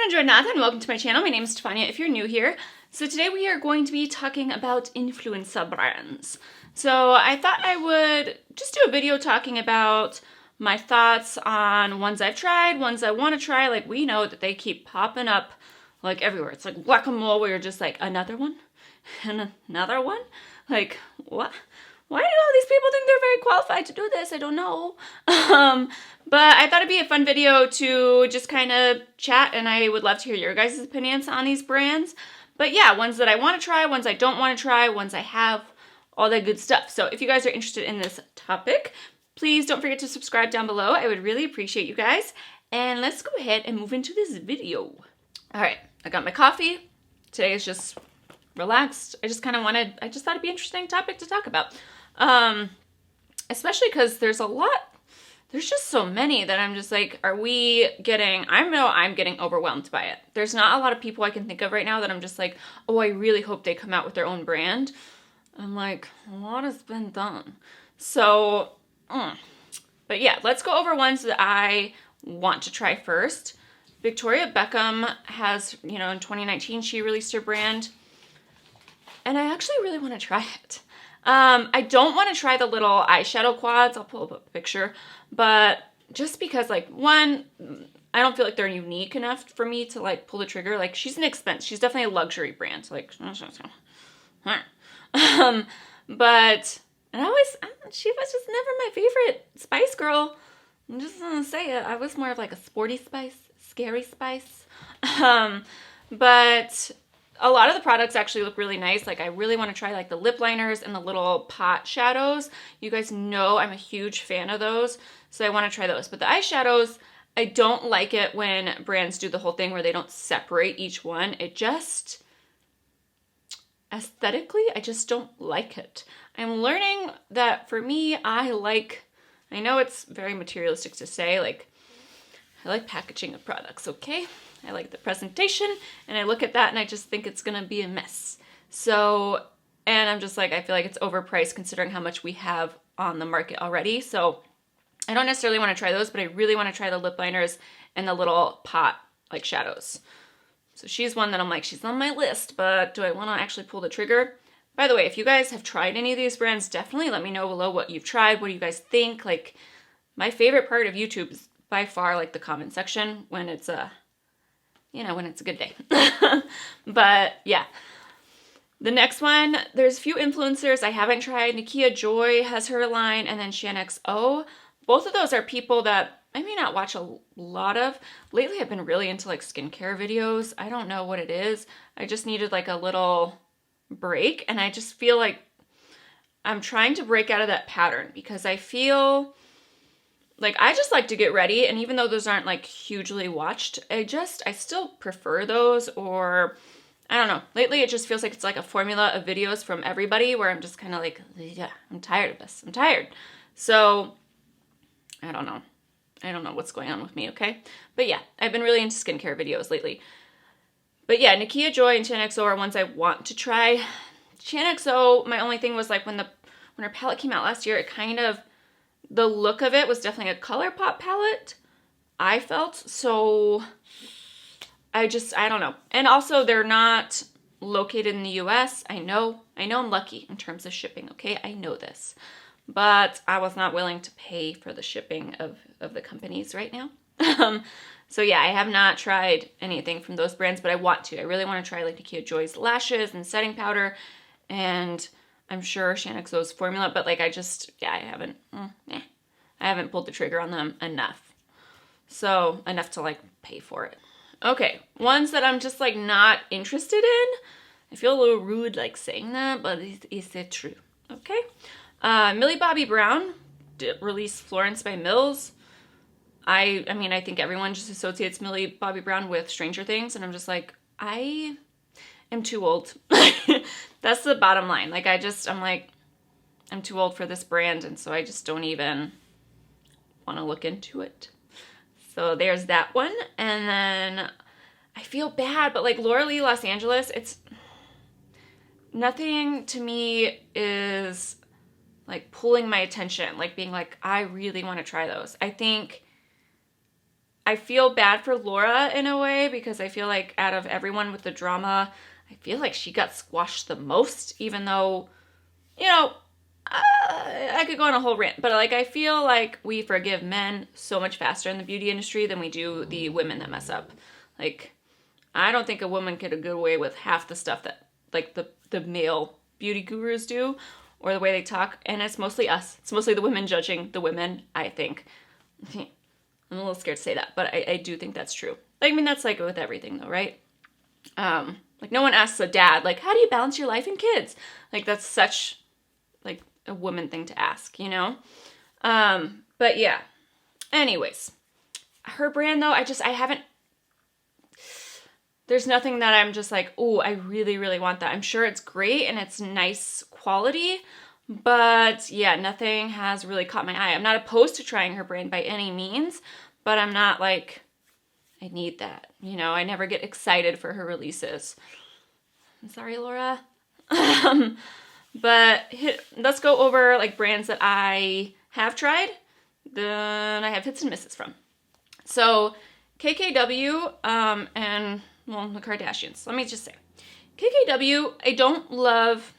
everyone, Jordan, and welcome to my channel. My name is Stefania if you're new here. So today we are going to be talking about influencer brands. So I thought I would just do a video talking about my thoughts on ones I've tried, ones I want to try. Like, we know that they keep popping up like everywhere. It's like whack-a-mole where you're just like, another one and another one. Like, what? Why do all these people think they're very qualified to do this? I don't know. But I thought it'd be a fun video to just kind of chat, and I would love to hear your guys' opinions on these brands. But yeah, ones that I want to try, ones I don't want to try, ones I have, all that good stuff. So if you guys are interested in this topic, please don't forget to subscribe down below. I would really appreciate you guys. And let's go ahead and move into this video. All right, I got my coffee. Today is just relaxed. I just thought it'd be an interesting topic to talk about. Especially because there's just so many that I'm just like, I know I'm getting overwhelmed by it. There's not a lot of people I can think of right now that I'm just like, oh, I really hope they come out with their own brand. I'm like, a lot has been done. So, but yeah, let's go over ones that I want to try first. Victoria Beckham has, in 2019, she released her brand. And I actually really want to try it. I don't want to try the little eyeshadow quads. I'll pull up a picture. But just because, one, I don't feel like they're unique enough for me to, pull the trigger. She's an expense. She's definitely a luxury brand. But, she was just never my favorite Spice Girl. I'm just going to say it. I was more of a sporty Spice, scary Spice. But a lot of the products actually look really nice. I really want to try the lip liners and the little pot shadows. You guys know I'm a huge fan of those, so I want to try those. But the eyeshadows, I don't like it when brands do the whole thing where they don't separate each one. It just, aesthetically, I just don't like it. I'm learning that for me, I know it's very materialistic to say, I like packaging of products, okay? I like the presentation, and I look at that and I just think it's gonna be a mess. So, and I'm just I feel like it's overpriced considering how much we have on the market already. So I don't necessarily want to try those, but I really want to try the lip liners and the little pot shadows. So she's one that I'm she's on my list, but do I want to actually pull the trigger? By the way, if you guys have tried any of these brands, definitely let me know below what you've tried. What do you guys think? My favorite part of YouTube is by far the comment section when it's when it's a good day. But yeah. The next one, there's a few influencers I haven't tried. Nakia Joy has her line, and then ShanXO. Both of those are people that I may not watch a lot of. Lately, I've been really into skincare videos. I don't know what it is. I just needed a little break, and I just feel I'm trying to break out of that pattern because I feel I just like to get ready, and even though those aren't hugely watched, I still prefer those. Or I don't know, lately it just feels it's a formula of videos from everybody where I'm just kind of yeah, I'm tired of this. I'm tired. So I don't know what's going on with me, okay? But yeah, I've been really into skincare videos lately. But yeah, Nakia Joy and ShanXO are ones I want to try. ShanXO, my only thing was when her palette came out last year, it kind of, the look of it was definitely a ColourPop palette, I felt. So I don't know. And also they're not located in the US. I know I'm lucky in terms of shipping, okay? I know this. But I was not willing to pay for the shipping of the companies right now. So yeah, I have not tried anything from those brands, but I want to. I really want to try Nakia Joy's lashes and setting powder, and I'm sure ShanXO's formula, but I haven't pulled the trigger on them enough. So, enough to pay for it. Okay, ones that I'm just not interested in. I feel a little rude saying that, but is it true? Okay. Millie Bobby Brown released Florence by Mills. I think everyone just associates Millie Bobby Brown with Stranger Things, and I'm just I am too old. That's the bottom line. I'm too old for this brand, and so I just don't even want to look into it. So there's that one. And then I feel bad, but Laura Lee Los Angeles, it's nothing to me is pulling my attention, being I really want to try those. I think I feel bad for Laura in a way because I feel like out of everyone with the drama, I feel like she got squashed the most, even though, you know, I could go on a whole rant, but like I feel like we forgive men so much faster in the beauty industry than we do the women that mess up. Like, I don't think a woman could get away with half the stuff that like the male beauty gurus do, or the way they talk, and it's mostly us. It's mostly the women judging the women, I think. I'm a little scared to say that, but I do think that's true. I mean, that's like with everything though, right? Like no one asks a dad, like, how do you balance your life and kids? Like that's such like a woman thing to ask, you know? But yeah. Anyways, her brand though, I haven't, there's nothing that I'm just like, oh, I really, really want that. I'm sure it's great and it's nice quality, but yeah, nothing has really caught my eye. I'm not opposed to trying her brand by any means, but I'm not like, I need that. You know, I never get excited for her releases. I'm sorry, Laura. But let's go over like brands that I have tried, then I have hits and misses from. So KKW and, well, the Kardashians. Let me just say, KKW, I don't love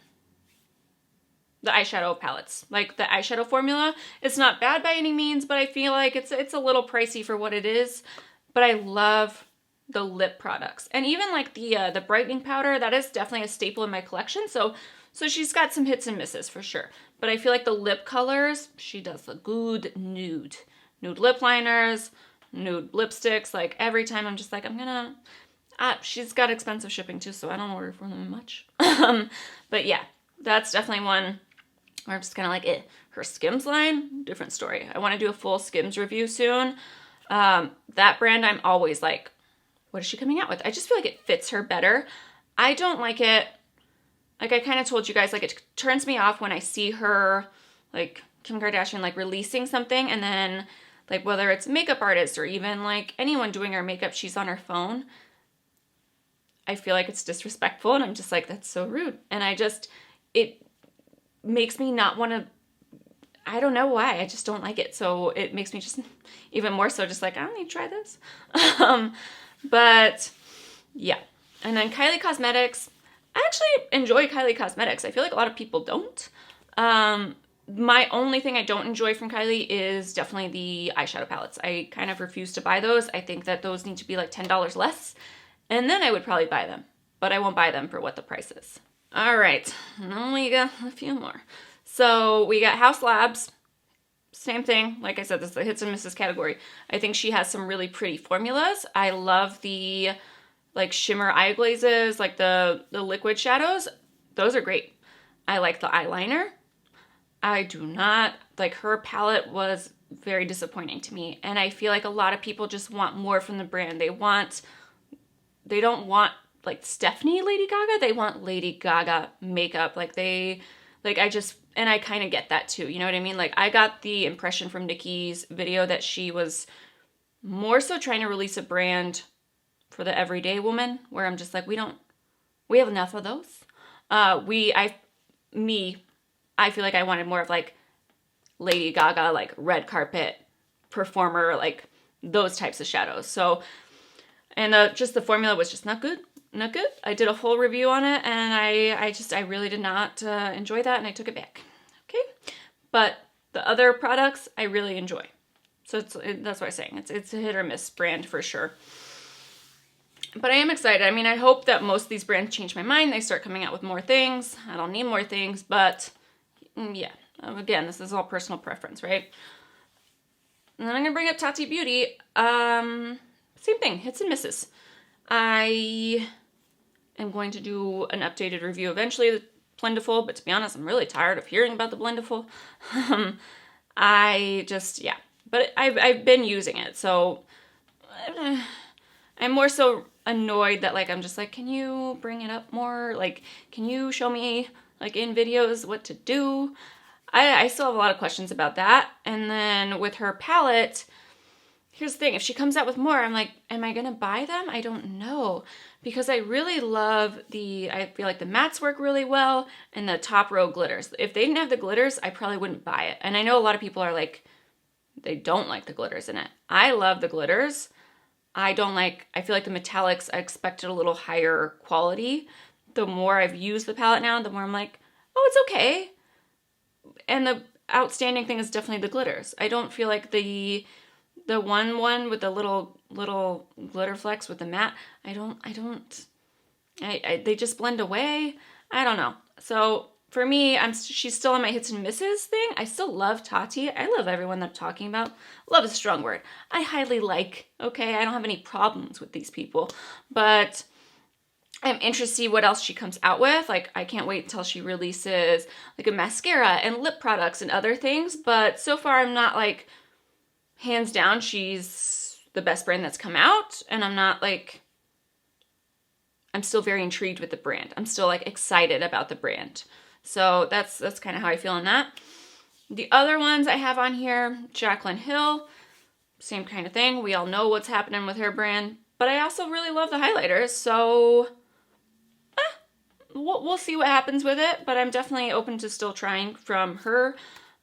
the eyeshadow palettes. Like the eyeshadow formula, it's not bad by any means, but I feel like it's a little pricey for what it is. But I love the lip products. And even like the brightening powder, that is definitely a staple in my collection. So she's got some hits and misses for sure. But I feel like the lip colors, she does the good nude lip liners, nude lipsticks. Like every time I'm just like, she's got expensive shipping too, so I don't order from them much. But yeah, that's definitely one where I'm just kind of like, eh. Her Skims line, different story. I want to do a full Skims review soon. That brand, I'm always like, what is she coming out with? I just feel like it fits her better. I don't like it. Like I kind of told you guys, like it turns me off when I see her, like Kim Kardashian, like releasing something and then like whether it's makeup artists or even like anyone doing her makeup, she's on her phone. I feel like it's disrespectful and I'm just like, that's so rude. And it makes me not want to, I don't know why, I just don't like it. So it makes me just even more so just like, I don't need to try this. But yeah. And then Kylie Cosmetics, I actually enjoy Kylie Cosmetics. I feel like a lot of people don't. My only thing I don't enjoy from Kylie is definitely the eyeshadow palettes. I kind of refuse to buy those. I think that those need to be like $10 less. And then I would probably buy them. But I won't buy them for what the price is. All right. And then we got a few more. So we got House Labs. Same thing. Like I said, this is the hits and misses category. I think she has some really pretty formulas. I love the like shimmer eye glazes, like the liquid shadows. Those are great. I like the eyeliner. I do not, like her palette was very disappointing to me. And I feel like a lot of people just want more from the brand. They don't want like Stephanie Lady Gaga. They want Lady Gaga makeup. And I kind of get that too. You know what I mean? Like I got the impression from Nikki's video that she was more so trying to release a brand for the everyday woman where I'm just like, we have enough of those. I feel like I wanted more of like Lady Gaga, like red carpet performer, like those types of shadows. So, and just the formula was just not good. Not good. I did a whole review on it and I really did not enjoy that and I took it back. Okay. But the other products I really enjoy. So that's what I'm saying. It's a hit or miss brand for sure. But I am excited. I mean, I hope that most of these brands change my mind. They start coming out with more things. I don't need more things, but yeah. Again, this is all personal preference, right? And then I'm going to bring up Tati Beauty. Same thing, hits and misses. I am going to do an updated review eventually of Blendiful, but to be honest, I'm really tired of hearing about the Blendiful. But I've been using it, so I'm more so annoyed that like I'm just like, can you bring it up more? Like, can you show me like in videos what to do? I still have a lot of questions about that. And then with her palette, here's the thing. If she comes out with more, I'm like, am I going to buy them? I don't know. Because I really love I feel like the mattes work really well and the top row glitters. If they didn't have the glitters, I probably wouldn't buy it. And I know a lot of people are like, they don't like the glitters in it. I love the glitters. I feel like the metallics, I expected a little higher quality. The more I've used the palette now, the more I'm like, oh, it's okay. And the outstanding thing is definitely the glitters. I don't feel like the one with the little glitter flecks with the matte, they just blend away. I don't know. So for me, she's still on my hits and misses thing. I still love Tati. I love everyone that I'm talking about. Love is a strong word. I highly like, okay? I don't have any problems with these people. But I'm interested to see what else she comes out with. Like, I can't wait until she releases like a mascara and lip products and other things. But so far, I'm not like, hands down, she's the best brand that's come out. And I'm still very intrigued with the brand. I'm still like excited about the brand. So that's kind of how I feel on that. The other ones I have on here, Jaclyn Hill, same kind of thing. We all know what's happening with her brand. But I also really love the highlighters. So we'll see what happens with it. But I'm definitely open to still trying from her.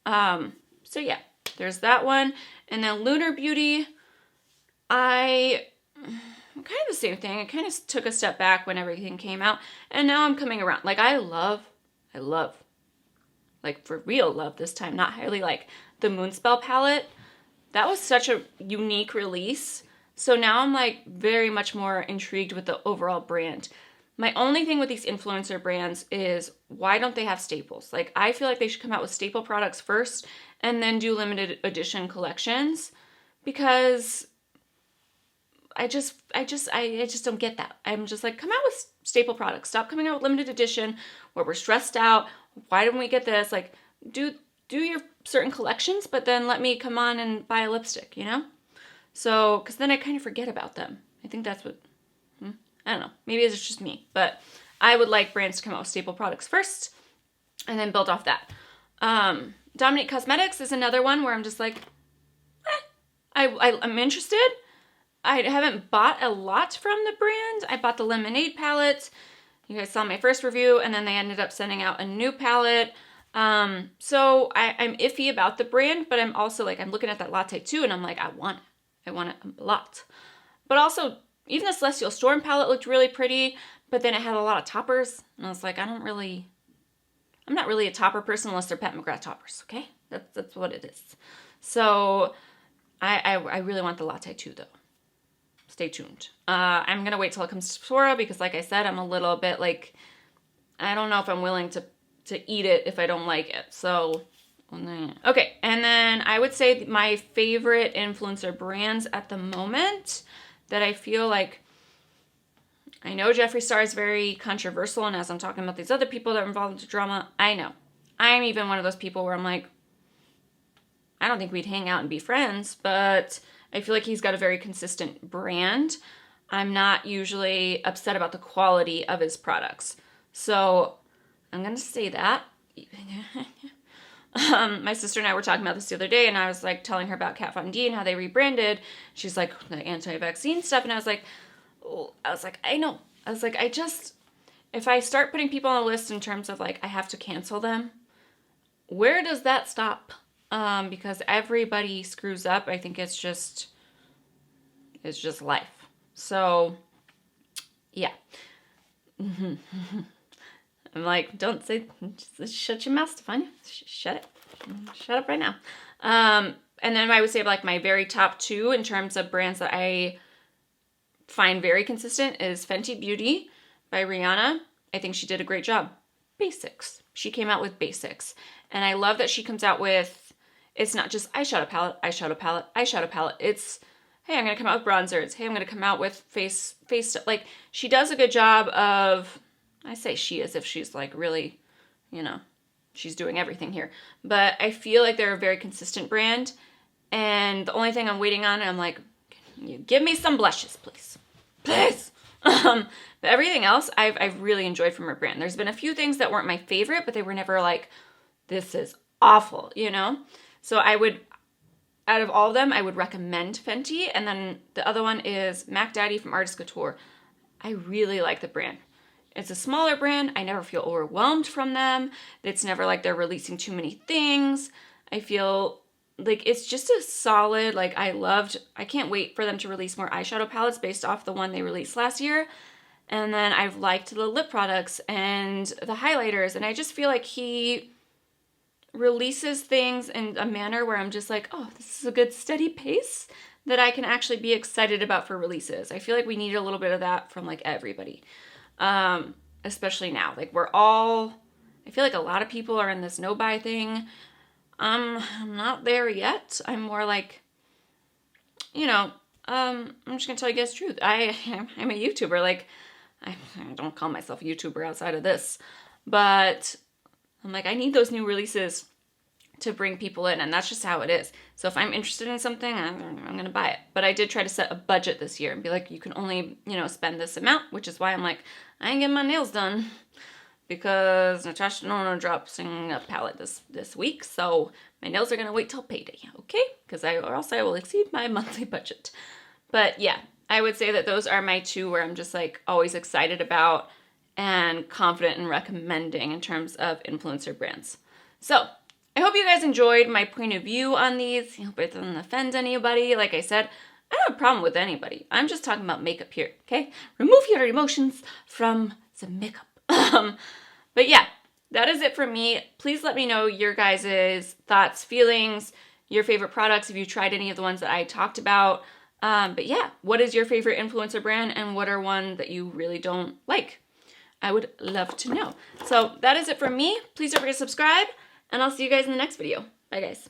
So yeah, there's that one. And then Lunar Beauty, kind of the same thing. I kind of took a step back when everything came out. And now I'm coming around. Like, I love, like for real love this time, not highly, like the Moonspell palette. That was such a unique release. So now I'm like very much more intrigued with the overall brand. My only thing with these influencer brands is, why don't they have staples? Like, I feel like they should come out with staple products first and then do limited edition collections, because I just don't get that. I'm just like, come out with staple products. Stop coming out with limited edition where we're stressed out. Why didn't we get this? Like, do your certain collections, but then let me come on and buy a lipstick, you know? So, because then I kind of forget about them. I think that's what, I don't know. Maybe it's just me, but I would like brands to come out with staple products first and then build off that. Dominique Cosmetics is another one where I'm just like, I'm interested. I haven't bought a lot from the brand. I bought the Lemonade palette. You guys saw my first review, and then they ended up sending out a new palette. So I'm iffy about the brand, but I'm also like, I'm looking at that Latte too, and I'm like, I want it a lot. But also, even the Celestial Storm palette looked really pretty, but then it had a lot of toppers, and I was like, I'm not really a topper person unless they're Pat McGrath toppers, okay? That's what it is. So I really want the Latte too, though. Stay tuned. I'm going to wait till it comes to Sephora because, like I said, I'm a little bit like, I don't know if I'm willing to eat it if I don't like it. So, okay. And then I would say my favorite influencer brands at the moment that I feel like, I know Jeffree Star is very controversial, and as I'm talking about these other people that are involved in drama, I know. I'm even one of those people where I'm like, I don't think we'd hang out and be friends, but I feel like he's got a very consistent brand. I'm not usually upset about the quality of his products. So I'm going to say that. My sister and I were talking about this the other day, and I was like telling her about Kat Von D and how they rebranded. She's like, the anti-vaccine stuff. And I was like, I know. I was like, if I start putting people on a list in terms of like, I have to cancel them, where does that stop? Because everybody screws up. I think it's just life. So, yeah. I'm like, don't say, just shut your mouth, Stefania. Shut it. Shut up right now. And then I would say like my very top two in terms of brands that I find very consistent is Fenty Beauty by Rihanna. I think she did a great job. Basics. She came out with basics. And I love that she comes out with, it's not just eyeshadow palette, eyeshadow palette, eyeshadow palette. It's, hey, I'm going to come out with bronzers. Hey, I'm going to come out with face stuff. Like, she does a good job of, I say she as if she's like really, she's doing everything here. But I feel like they're a very consistent brand. And the only thing I'm waiting on, I'm like, give me some blushes, please. Please. But everything else, I've really enjoyed from her brand. There's been a few things that weren't my favorite, but they were never like, this is awful, So I would, out of all of them, I would recommend Fenty. And then the other one is Mac Daddy from Artist Couture. I really like the brand. It's a smaller brand. I never feel overwhelmed from them. It's never like they're releasing too many things. I feel like, it's just a solid, like, I can't wait for them to release more eyeshadow palettes based off the one they released last year. And then I've liked the lip products and the highlighters. And I just feel like he releases things in a manner where I'm just like, oh, this is a good steady pace that I can actually be excited about for releases. I feel like we need a little bit of that from like everybody, especially now. Like I feel like a lot of people are in this no buy thing. I'm not there yet. I'm more like, I'm just gonna tell you guys the truth. I'm a YouTuber. Like, I don't call myself a YouTuber outside of this, but I'm like, I need those new releases to bring people in, and that's just how it is. So if I'm interested in something, I'm gonna buy it. But I did try to set a budget this year and be like, you can only, spend this amount, which is why I'm like, I ain't getting my nails done because Natasha Denona drops a palette this week, so my nails are gonna wait till payday, okay? Or else I will exceed my monthly budget. But yeah, I would say that those are my two where I'm just like always excited about and confident in recommending in terms of influencer brands. So I hope you guys enjoyed my point of view on these. I hope it doesn't offend anybody. Like I said, I don't have a problem with anybody. I'm just talking about makeup here, okay? Remove your emotions from the makeup. But yeah, that is it for me. Please let me know your guys' thoughts, feelings, your favorite products, if you tried any of the ones that I talked about. But yeah, what is your favorite influencer brand and what are one that you really don't like? I would love to know. So that is it for me. Please don't forget to subscribe and I'll see you guys in the next video. Bye guys.